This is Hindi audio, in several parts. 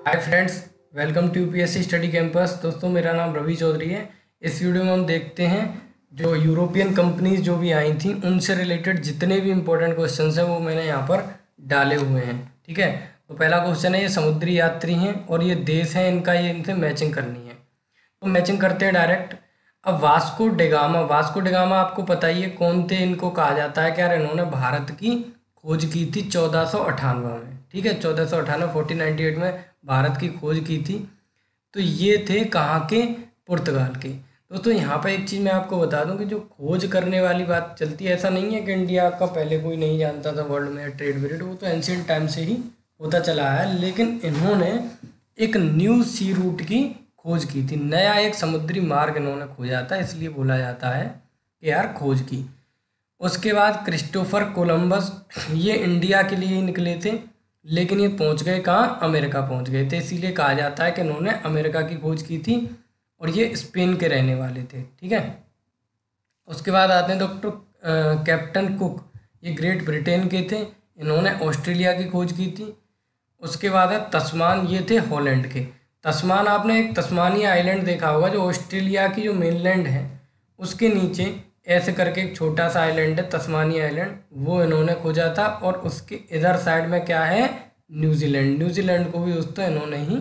Hi friends, welcome to UPSC study campus. दोस्तों, मेरा नाम रवि चौधरी है। इस वीडियो में हम देखते हैं जो यूरोपियन कंपनीज जो भी आई थी उनसे रिलेटेड जितने भी इंपॉर्टेंट क्वेश्चंस हैं वो मैंने यहाँ पर डाले हुए हैं। ठीक है, तो पहला क्वेश्चन है, ये समुद्री यात्री हैं और ये देश है इनका, ये इनसे मैचिंग करनी है। तो मैचिंग करते हैं डायरेक्ट। अब वास्को डिगामा आपको पता ही है कौन थे। इनको कहा जाता है कि यार इन्होंने भारत की खोज की थी 1498 में। ठीक है, 1498 1498 में भारत की खोज की थी। तो ये थे कहाँ के? पुर्तगाल के। दोस्तों, यहाँ पर एक चीज़ मैं आपको बता दूं कि जो खोज करने वाली बात चलती है, ऐसा नहीं है कि इंडिया का पहले कोई नहीं जानता था वर्ल्ड में ट्रेड विरेड, वो तो एंशियंट टाइम से ही होता चला है। लेकिन इन्होंने एक न्यू सी रूट की खोज की थी, नया एक समुद्री मार्ग इन्होंने खोजा था, इसलिए बोला जाता है कि यार खोज की। उसके बाद क्रिस्टोफर कोलंबस, ये इंडिया के लिए ही निकले थे, लेकिन ये पहुंच गए कहाँ? अमेरिका पहुंच गए थे, इसीलिए कहा जाता है कि इन्होंने अमेरिका की खोज की थी और ये स्पेन के रहने वाले थे। ठीक है, उसके बाद आते हैं डॉक्टर कैप्टन कुक, ये ग्रेट ब्रिटेन के थे, इन्होंने ऑस्ट्रेलिया की खोज की थी। उसके बाद है तस्मान, ये थे हॉलैंड के। तस्मान, आपने एक तस्मानिया आइलैंड देखा होगा जो ऑस्ट्रेलिया की जो मेनलैंड है उसके नीचे ऐसे करके एक छोटा सा आइलैंड है तस्मानिया आइलैंड, वो इन्होंने खोजा था। और उसके इधर साइड में क्या है? न्यूजीलैंड को भी दोस्तों इन्होंने ही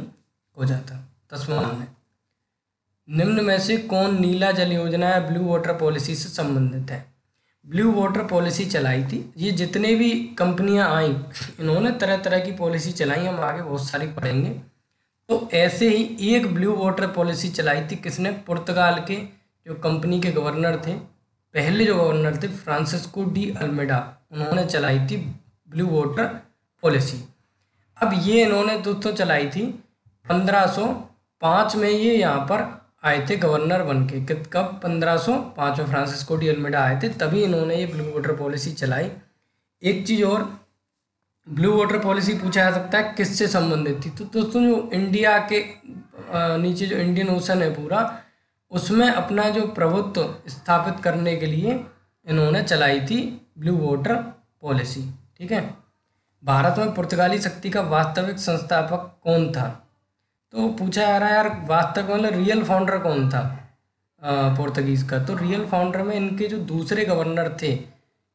खोजा था, तस्मान ने। निम्न में से कौन नीला जल योजना या ब्लू वाटर पॉलिसी से संबंधित है? ब्लू वाटर पॉलिसी चलाई थी, ये जितने भी कंपनियां आई इन्होंने तरह तरह की पॉलिसी चलाई, हम आगे बहुत सारी पढ़ेंगे। तो ऐसे ही एक ब्लू वाटर पॉलिसी चलाई थी, किसने? पुर्तगाल के जो कंपनी के गवर्नर थे, पहले जो गवर्नर थे फ्रांसिस्को डी अल्मेडा, उन्होंने चलाई थी ब्लू वाटर पॉलिसी। अब ये इन्होंने दोस्तों चलाई थी 1505 में, ये यहाँ पर आए थे गवर्नर बन के। कब? 1505 में फ्रांसिस्को डी अल्मेडा आए थे, तभी इन्होंने ये ब्लू वाटर पॉलिसी चलाई। एक चीज़ और, ब्लू वाटर पॉलिसी पूछा जा सकता है किससे संबंधित थी? तो दोस्तों, जो इंडिया के नीचे जो इंडियन ओशन है पूरा, उसमें अपना जो प्रभुत्व स्थापित करने के लिए इन्होंने चलाई थी ब्लू वाटर पॉलिसी। ठीक है, भारत में पुर्तगाली शक्ति का वास्तविक संस्थापक कौन था? तो पूछा जा रहा है यार वास्तविक मतलब रियल फाउंडर कौन था पुर्तगीज का? तो रियल फाउंडर में इनके जो दूसरे गवर्नर थे,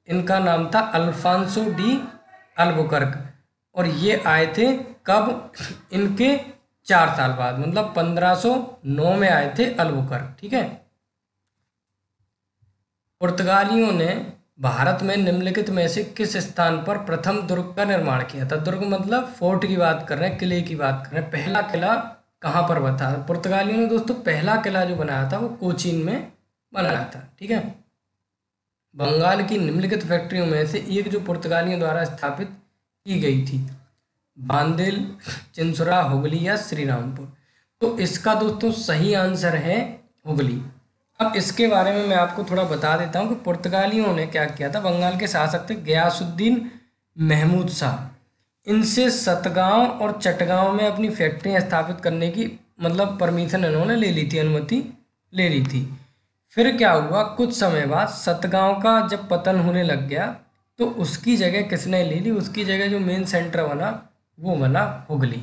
इनका नाम था अल्फांसो डी अल्बुकर्क, और ये आए थे कब? इनके 4 साल बाद, मतलब 1509 में आए थे अल्बुकर्क। ठीक है, पुर्तगालियों ने भारत में निम्नलिखित में से किस स्थान पर प्रथम दुर्ग का निर्माण किया था? दुर्ग मतलब फोर्ट की बात कर रहे हैं, किले की बात कर रहे हैं। पहला किला कहाँ पर बना? पुर्तगालियों ने दोस्तों पहला किला जो बनाया था वो कोचीन में बनाया था। ठीक है, बंगाल की निम्नलिखित फैक्ट्रियों में से एक जो पुर्तगालियों द्वारा स्थापित की गई थी, बांदेल, चिंसुरा, हुगली या श्रीरामपुर? तो इसका दोस्तों सही आंसर है हुगली। अब इसके बारे में मैं आपको थोड़ा बता देता हूँ कि पुर्तगालियों ने क्या किया था। बंगाल के शासक थे गयासुद्दीन महमूद शाह, इनसे सतगांव और चटगांव में अपनी फैक्ट्रियाँ स्थापित करने की मतलब परमिशन इन्होंने ले ली थी, अनुमति ले ली थी। फिर क्या हुआ, कुछ समय बाद सतगांव का जब पतन होने लग गया तो उसकी जगह किसने ले ली? उसकी जगह जो मेन सेंटर बना वो बना हुगली।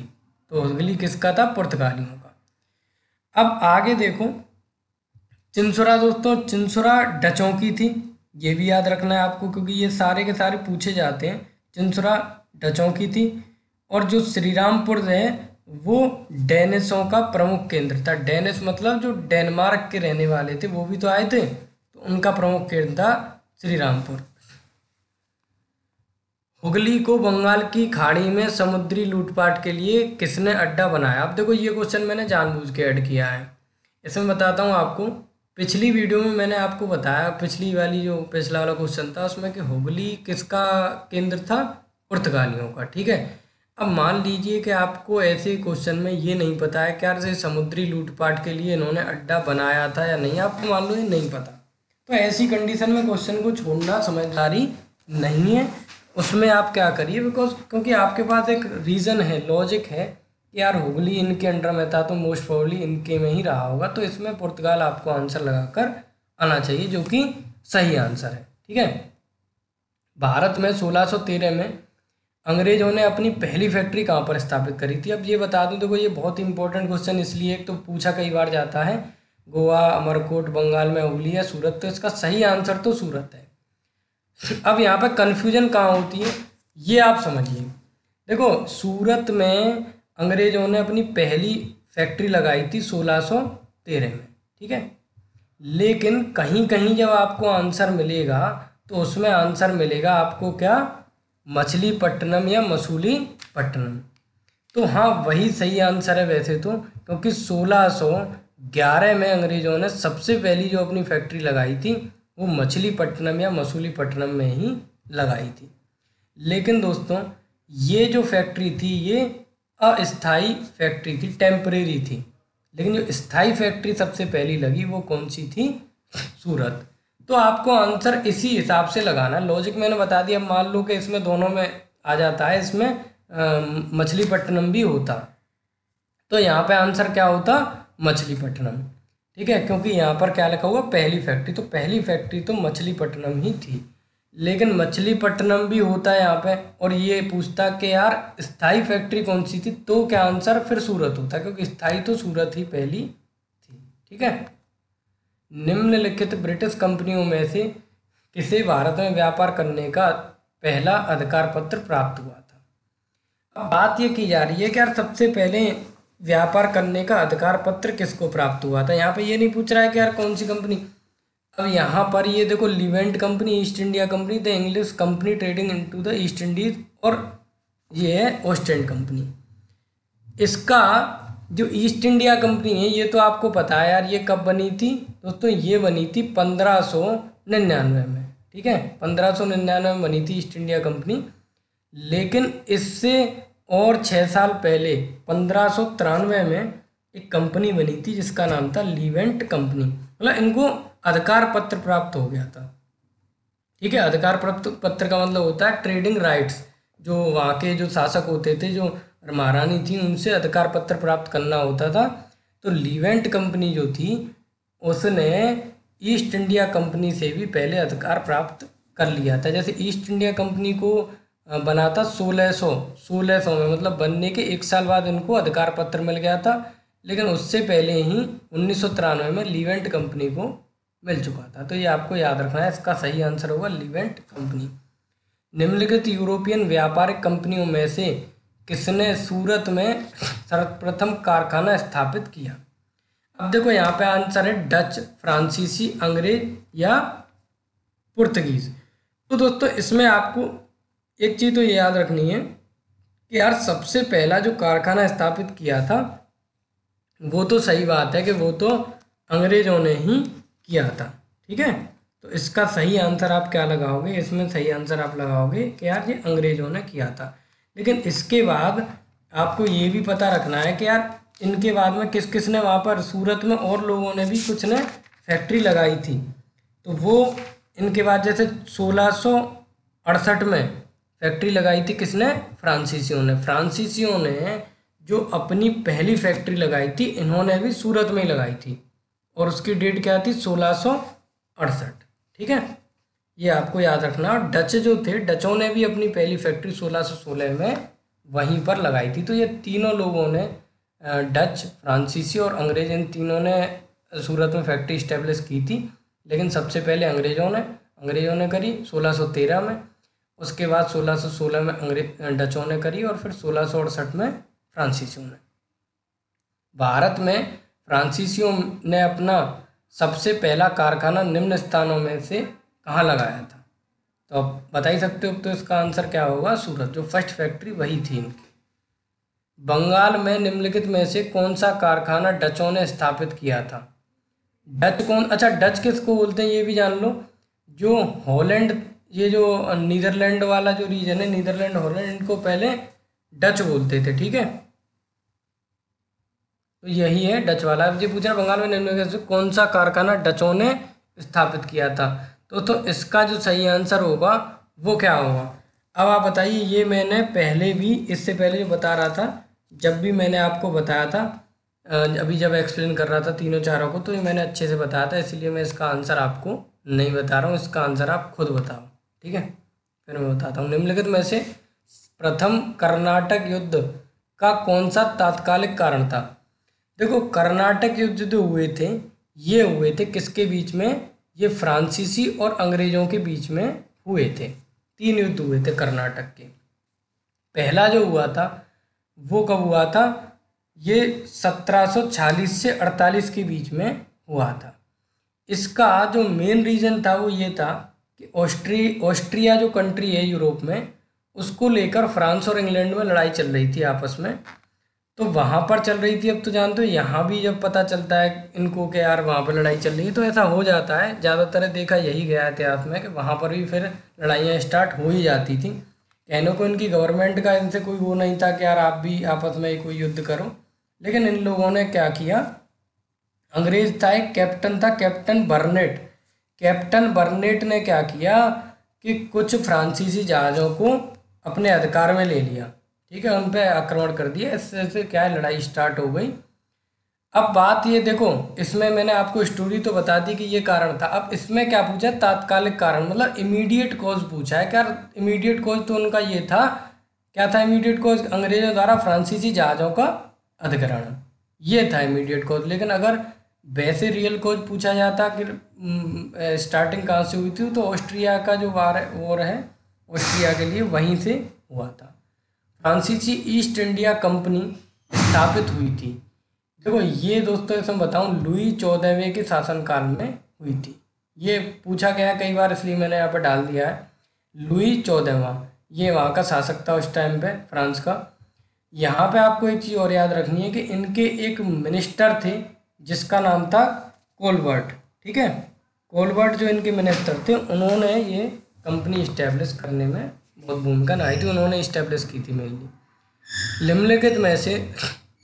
तो हुगली किसका था? पुर्तगालियों का। अब आगे देखो, चिंसुरा, दोस्तों चिंसुरा डचों की थी, ये भी याद रखना है आपको क्योंकि ये सारे के सारे पूछे जाते हैं। चिंसुरा डचों की थी। और जो श्रीरामपुर है वो डेनिशों का प्रमुख केंद्र था। डेनिश मतलब जो डेनमार्क के रहने वाले थे वो भी तो आए थे, तो उनका प्रमुख केंद्र था श्रीरामपुर। हुगली को बंगाल की खाड़ी में समुद्री लूटपाट के लिए किसने अड्डा बनाया? अब देखो, ये क्वेश्चन मैंने जानबूझ के ऐड किया है। इसमें बताता हूँ आपको, पिछली वीडियो में मैंने आपको बताया, पिछला वाला क्वेश्चन था उसमें कि हुगली किसका केंद्र था? पुर्तगालियों का। ठीक है, अब मान लीजिए कि आपको ऐसे क्वेश्चन में ये नहीं पता है क्या से समुद्री लूटपाट के लिए इन्होंने अड्डा बनाया था या नहीं, आपको मान लो ये नहीं पता, तो ऐसी कंडीशन में क्वेश्चन को छोड़ना समझदारी नहीं है। उसमें आप क्या करिए, क्योंकि आपके पास एक रीज़न है, लॉजिक है कि यार हुगली इनके अंडर में था तो मोस्ट प्रोबेबली इनके में ही रहा होगा, तो इसमें पुर्तगाल आपको आंसर लगाकर आना चाहिए जो कि सही आंसर है। ठीक है, भारत में 1613 में अंग्रेजों ने अपनी पहली फैक्ट्री कहाँ पर स्थापित करी थी? अब ये बता दूं, देखो ये बहुत इंपॉर्टेंट क्वेश्चन इसलिए, एक तो पूछा कई बार जाता है, गोवा, अमरकोट, बंगाल में हुगली या सूरत, तो इसका सही आंसर तो सूरत है। अब यहाँ पर कन्फ्यूजन कहाँ होती है ये आप समझिए। देखो सूरत में अंग्रेजों ने अपनी पहली फैक्ट्री लगाई थी 1613 में, ठीक है, लेकिन कहीं कहीं जब आपको आंसर मिलेगा तो उसमें आंसर मिलेगा आपको क्या, मछलीपट्टनम या मसूलीपट्टनम। तो हाँ वही सही आंसर है वैसे तो, क्योंकि 1611 में अंग्रेजों ने सबसे पहली जो अपनी फैक्ट्री लगाई थी वो मछलीपट्टनम या मसूलीपट्टनम में ही लगाई थी। लेकिन दोस्तों ये जो फैक्ट्री थी ये अस्थाई फैक्ट्री थी, टेम्परेरी थी, लेकिन जो स्थाई फैक्ट्री सबसे पहली लगी वो कौन सी थी, सूरत। तो आपको आंसर इसी हिसाब से लगाना, लॉजिक मैंने बता दिया। मान लो कि इसमें दोनों में आ जाता है, इसमें मछलीपट्टनम भी होता, तो यहाँ पे आंसर क्या होता, मछलीपट्टनम, ठीक है, क्योंकि यहाँ पर क्या लिखा हुआ, पहली फैक्ट्री, तो पहली फैक्ट्री तो मछलीपट्टनम ही थी। लेकिन मछलीपट्टनम भी होता है यहाँ पे, और ये पूछता कि यार स्थाई फैक्ट्री कौन सी थी, तो क्या आंसर फिर सूरत होता, क्योंकि स्थाई तो सूरत ही पहली थी, ठीक है। निम्नलिखित ब्रिटिश कंपनियों में से किसे भारत में व्यापार करने का पहला अधिकार पत्र प्राप्त हुआ था? अब बात ये की जा रही है कि यार सबसे पहले व्यापार करने का अधिकार पत्र किसको प्राप्त हुआ था। यहाँ पे ये नहीं पूछ रहा है कि यार कौन सी कंपनी। अब यहाँ पर ये देखो, Leivand company, east India company, the English company trading into the east Indies, और ये है ओस्ट इंड कंपनी। इसका जो ईस्ट इंडिया कंपनी है ये तो आपको पता है यार, ये कब बनी थी दोस्तों, ये बनी थी 1599 में, ठीक है, 1599 में बनी थी ईस्ट इंडिया कंपनी। लेकिन इससे और 6 साल पहले 1593 में एक कंपनी बनी थी जिसका नाम था लिवेंट कंपनी, मतलब इनको अधिकार पत्र प्राप्त हो गया था, ठीक है। अधिकार पत्र का मतलब होता है ट्रेडिंग राइट्स, जो वहाँ के जो शासक होते थे, जो महारानी थी, उनसे अधिकार पत्र प्राप्त करना होता था। तो लिवेंट कंपनी जो थी उसने ईस्ट इंडिया कंपनी से भी पहले अधिकार प्राप्त कर लिया था। जैसे ईस्ट इंडिया कंपनी को बना था 1600 में, मतलब बनने के 1 साल बाद इनको अधिकार पत्र मिल गया था, लेकिन उससे पहले ही 1993 में लिवेंट कंपनी को मिल चुका था। तो ये आपको याद रखना है, इसका सही आंसर होगा लिवेंट कंपनी। निम्नलिखित यूरोपियन व्यापारिक कंपनियों में से किसने सूरत में सर्वप्रथम कारखाना स्थापित किया? अब देखो यहाँ पे आंसर है डच, फ्रांसीसी, अंग्रेज या पुर्तगीज। तो दोस्तों इसमें आपको एक चीज़ तो ये याद रखनी है कि यार सबसे पहला जो कारखाना स्थापित किया था वो तो सही बात है कि वो तो अंग्रेजों ने ही किया था, ठीक है। तो इसका सही आंसर आप क्या लगाओगे, इसमें सही आंसर आप लगाओगे कि यार ये अंग्रेजों ने किया था। लेकिन इसके बाद आपको ये भी पता रखना है कि यार इनके बाद में किस किस ने वहाँ पर सूरत में और लोगों ने भी कुछ ने फैक्ट्री लगाई थी। तो वो इनके बाद जैसे 1668 में फैक्ट्री लगाई थी किसने, फ्रांसीसियों ने। फ्रांसीसियों ने जो अपनी पहली फैक्ट्री लगाई थी इन्होंने भी सूरत में ही लगाई थी, और उसकी डेट क्या थी, 1668, ठीक है, ये आपको याद रखना। डच जो थे, डचों ने भी अपनी पहली फैक्ट्री 1616 में वहीं पर लगाई थी। तो ये तीनों लोगों ने, डच, फ्रांसीसी और अंग्रेज, इन तीनों ने सूरत में फैक्ट्री इस्टेब्लिश की थी। लेकिन सबसे पहले अंग्रेजों ने करी 1613 में, उसके बाद 1616 में डचों ने करी, और फिर 1668 में फ्रांसीसियों ने। भारत में फ्रांसीसियों ने अपना सबसे पहला कारखाना निम्न स्थानों में से कहाँ लगाया था? तो आप बता ही सकते हो, तो इसका आंसर क्या होगा, सूरत, जो फर्स्ट फैक्ट्री वही थी इनकी। बंगाल में निम्नलिखित में से कौन सा कारखाना डचों ने स्थापित किया था? डच कौन, अच्छा डच किसको बोलते हैं ये भी जान लो। जो हॉलैंड, ये जो नीदरलैंड वाला जो रीजन है, नीदरलैंड, हॉलैंड, इनको पहले डच बोलते थे, ठीक है। तो यही है डच वाला। अब ये पूछ रहा बंगाल में निम्नलिखित से कौन सा कारखाना डचों ने स्थापित किया था, तो इसका जो सही आंसर होगा वो क्या होगा। अब आप बताइए, ये मैंने पहले भी, इससे पहले जो बता रहा था, जब भी मैंने आपको बताया था, अभी जब एक्सप्लेन कर रहा था तीनों चारों को, तो ये मैंने अच्छे से बताया था, इसलिए मैं इसका आंसर आपको नहीं बता रहा हूँ। इसका आंसर आप खुद बताओ, ठीक है। फिर मैं बताता हूँ। निम्नलिखित में से प्रथम कर्नाटक युद्ध का कौन सा तात्कालिक कारण था? देखो, कर्नाटक युद्ध जो हुए थे ये हुए थे किसके बीच में? ये फ्रांसीसी और अंग्रेजों के बीच में हुए थे। 3 युद्ध हुए थे कर्नाटक के। पहला जो हुआ था वो कब हुआ था? ये 1746 से 48 के बीच में हुआ था। इसका जो मेन रीज़न था वो ये था कि ऑस्ट्रिया जो कंट्री है यूरोप में, उसको लेकर फ्रांस और इंग्लैंड में लड़ाई चल रही थी आपस में। तो वहाँ पर चल रही थी। अब तो जानते हो यहाँ भी जब पता चलता है इनको कि यार वहाँ पर लड़ाई चल रही है तो ऐसा हो जाता है। ज़्यादातर देखा यही गया इतिहास में कि वहाँ पर भी फिर लड़ाइयाँ स्टार्ट हो ही जाती थी। कहने को इनकी गवर्नमेंट का इनसे कोई वो नहीं था कि यार आप भी आपस में कोई युद्ध करो, लेकिन इन लोगों ने क्या किया? अंग्रेज था, एक कैप्टन था, कैप्टन बर्नेट। कैप्टन बर्नेट ने क्या किया कि कुछ फ्रांसीसी जहाज़ों को अपने अधिकार में ले लिया, ठीक है, उन पर आक्रमण कर दिया। इससे क्या है, लड़ाई स्टार्ट हो गई। अब बात ये देखो, इसमें मैंने आपको स्टोरी तो बता दी कि ये कारण था। अब इसमें क्या पूछा है? तात्कालिक कारण, मतलब इमीडिएट कॉज पूछा है। क्या इमीडिएट कॉज? तो उनका ये था, क्या था इमीडिएट कॉज? अंग्रेजों द्वारा फ्रांसीसी जहाज़ों का अधिग्रहण, ये था इमीडिएट कॉज। लेकिन अगर वैसे रियल कॉज पूछा जाता कि स्टार्टिंग कहाँ से हुई थी, तो ऑस्ट्रिया का जो वॉर है ऑस्ट्रिया के लिए वहीं से हुआ था। फ्रांसीसी ईस्ट इंडिया कंपनी स्थापित हुई थी। देखो ये दोस्तों इसमें बताऊं, लुई 14वें के शासनकाल में हुई थी। ये पूछा गया कई बार, इसलिए मैंने यहाँ पर डाल दिया है। लुई 14वां ये वहाँ का शासक था उस टाइम पे, फ्रांस का। यहाँ पे आपको एक चीज़ और याद रखनी है कि इनके एक मिनिस्टर थे जिसका नाम था कोलबर्ट, ठीक है। कोलबर्ट जो इनके मिनिस्टर थे, उन्होंने ये कंपनी इस्टेब्लिश करने में बहुत भूमिका निभाई थी। उन्होंने इस्टेब्लिश की थी मेनली। निम्नलिखित में से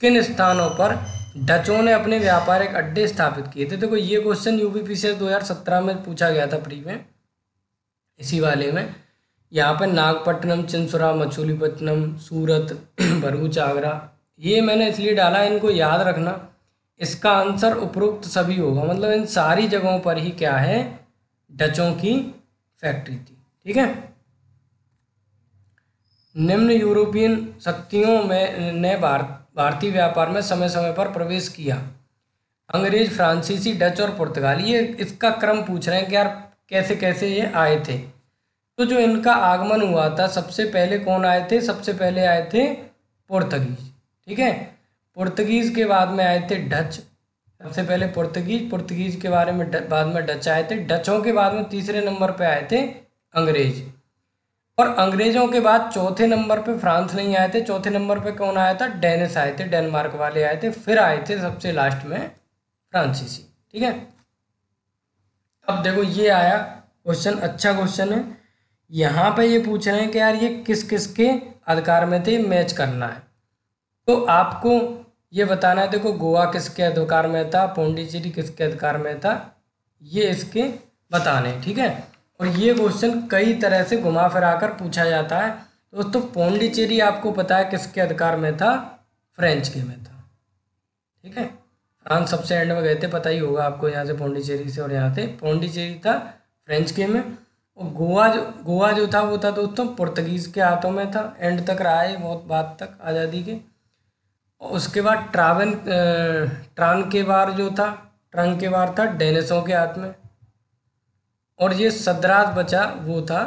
किन स्थानों पर डचों ने अपने व्यापारिक अड्डे स्थापित किए थे? देखो ये क्वेश्चन यूपीपीसीएस 2017 में पूछा गया था प्री में, इसी वाले में। यहाँ पे नागपट्टनम, चिंसुरा, मछलीपट्टनम, सूरत, भरूच, आगरा, ये मैंने इसलिए डाला, इनको याद रखना। इसका आंसर उपरोक्त सभी होगा, मतलब इन सारी जगहों पर ही क्या है, डचों की फैक्ट्री थी, ठीक है। निम्न यूरोपियन शक्तियों में ने भारतीय व्यापार में समय समय पर प्रवेश किया। अंग्रेज, फ्रांसीसी, डच और पुर्तगाली। ये इसका क्रम पूछ रहे हैं कि यार कैसे कैसे ये आए थे। तो जो इनका आगमन हुआ था, सबसे पहले कौन आए थे? सबसे पहले आए थे पुर्तगीज, ठीक है। पुर्तगीज के बाद में आए थे डच। सबसे पहले पुर्तगीज के बारे में बाद में डच आए थे। डचों के बाद में तीसरे नंबर पे आए थे अंग्रेज। और अंग्रेजों के बाद चौथे नंबर पे फ्रांस नहीं आए थे। चौथे नंबर पे कौन आया था? डेनिश आए थे, डेनमार्क वाले आए थे। फिर आए थे सबसे लास्ट में फ्रांसीसी, ठीक है। अब देखो ये आया क्वेश्चन, अच्छा क्वेश्चन है। यहाँ पे ये पूछ रहे हैं कि यार ये किस किस के अधिकार में थे, मैच करना है। तो आपको ये बताना है, देखो गोवा किसके अधिकार में था, पौंडीचेरी किसके अधिकार में था, ये इसके बताने, ठीक है। और ये क्वेश्चन कई तरह से घुमा फिरा कर पूछा जाता है। दोस्तों पौंडीचेरी आपको पता है किसके अधिकार में था? फ्रेंच के में था, ठीक है। फ्रांस सबसे एंड में गए थे, पता ही होगा आपको, यहाँ से पौंडीचेरी से, और यहाँ से पौंडीचेरी था फ्रेंच के में। और गोवा जो था वो था दोस्तों पुर्तगीज़ के हाथों में था, एंड तक रहा है बहुत बाद तक आज़ादी के। और उसके बाद ट्रांकेबार जो था, ट्रांकेबार था डेनिशों के हाथ में। और ये सद्रास बचा वो था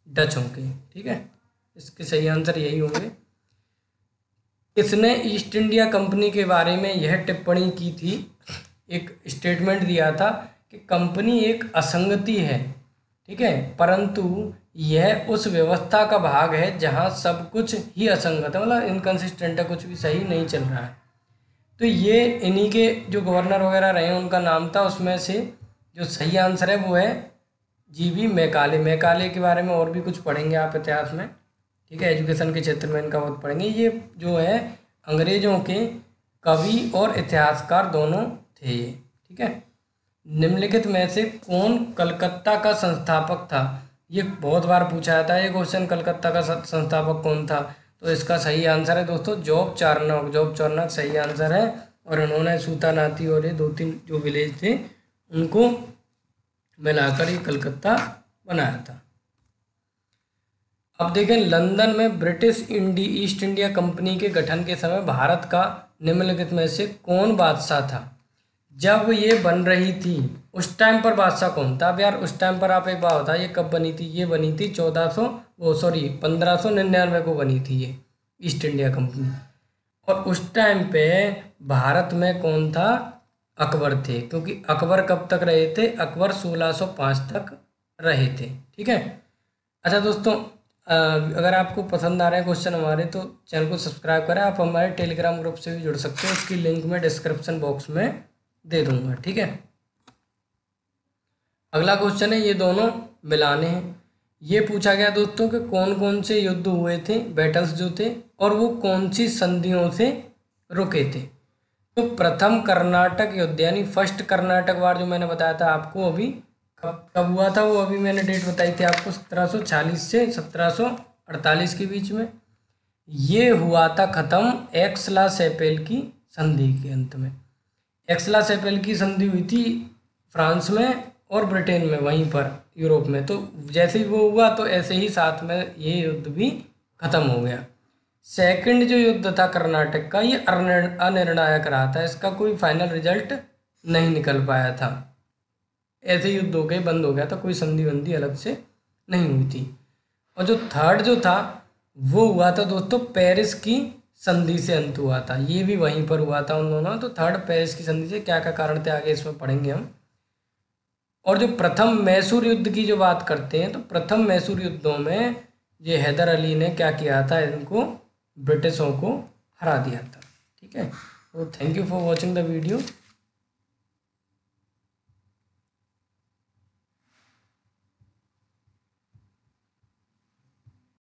डचों के, ठीक है। इसके सही आंसर यही होंगे। इसने ईस्ट इंडिया कंपनी के बारे में यह टिप्पणी की थी, एक स्टेटमेंट दिया था कि कंपनी एक असंगति है, ठीक है, परंतु यह उस व्यवस्था का भाग है जहां सब कुछ ही असंगत है, मतलब इनकंसिस्टेंट है, कुछ भी सही नहीं चल रहा है। तो ये इन्हीं के जो गवर्नर वगैरह रहे हैं उनका नाम था। उसमें से जो सही आंसर है वो है जीबी मैकाले। मैकाले के बारे में और भी कुछ पढ़ेंगे आप इतिहास में, ठीक है, एजुकेशन के क्षेत्र में इनका बहुत पढ़ेंगे। ये जो है अंग्रेजों के कवि और इतिहासकार दोनों थे ये, ठीक है। निम्नलिखित में से कौन कलकत्ता का संस्थापक था? ये बहुत बार पूछा जाता है ये क्वेश्चन, कलकत्ता का संस्थापक कौन था? तो इसका सही आंसर है दोस्तों जॉब चार्नक। जॉब चार्नक सही आंसर है। और उन्होंने सूतानाती और ये 2-3 जो विलेज थे उनको मिलाकर ये कलकत्ता बनाया था। अब देखें, लंदन में ब्रिटिश ईस्ट इंडिया कंपनी के गठन के समय भारत का निम्नलिखित में से कौन बादशाह था? जब ये बन रही थी उस टाइम पर बादशाह कौन था? अब यार उस टाइम पर आप एक बात बताइए, कब बनी थी? ये बनी थी 1599 को बनी थी ये ईस्ट इंडिया कंपनी। और उस टाइम पे भारत में कौन था? अकबर थे, क्योंकि अकबर कब तक रहे थे? अकबर 1605 तक रहे थे। ठीक है। अच्छा दोस्तों, अगर आपको पसंद आ रहे हैं क्वेश्चन हमारे, तो चैनल को सब्सक्राइब करें। आप हमारे टेलीग्राम ग्रुप से भी जुड़ सकते हैं, उसकी लिंक मैं डिस्क्रिप्शन बॉक्स में दे दूंगा। ठीक है। अगला क्वेश्चन है, ये दोनों मिलाने हैं। ये पूछा गया दोस्तों कि कौन कौन से युद्ध हुए थे, बैटल्स जो थे, और वो कौन सी संधियों से रुके थे। तो प्रथम कर्नाटक युद्ध यानी फर्स्ट कर्नाटक वार जो मैंने बताया था आपको, अभी कब हुआ था वो अभी मैंने डेट बताई थी आपको, 1740 से 1748 के बीच में। ये हुआ था ख़त्म एक्स-ला-चैपेल की संधि के अंत में। एक्स-ला-चैपेल की संधि हुई थी फ्रांस में और ब्रिटेन में, वहीं पर यूरोप में। तो जैसे ही वो हुआ तो ऐसे ही साथ में ये युद्ध भी ख़त्म हो गया। सेकंड जो युद्ध था कर्नाटक का, ये अनिर्णायक रहा था, इसका कोई फाइनल रिजल्ट नहीं निकल पाया था। ऐसे युद्ध हो गए, बंद हो गया था, कोई संधि वंधि अलग से नहीं हुई थी। और जो थर्ड जो था वो हुआ था दोस्तों पेरिस की संधि से अंत हुआ था। ये भी वहीं पर हुआ था उन दोनों। तो थर्ड पेरिस की संधि से क्या क्या कारण थे आगे इसमें पढ़ेंगे हम। और जो प्रथम मैसूर युद्ध की जो बात करते हैं, तो प्रथम मैसूर युद्धों में ये हैदर अली ने क्या किया था, इनको ब्रिटिशों को हरा दिया था। ठीक है। तो thank you for watching the video.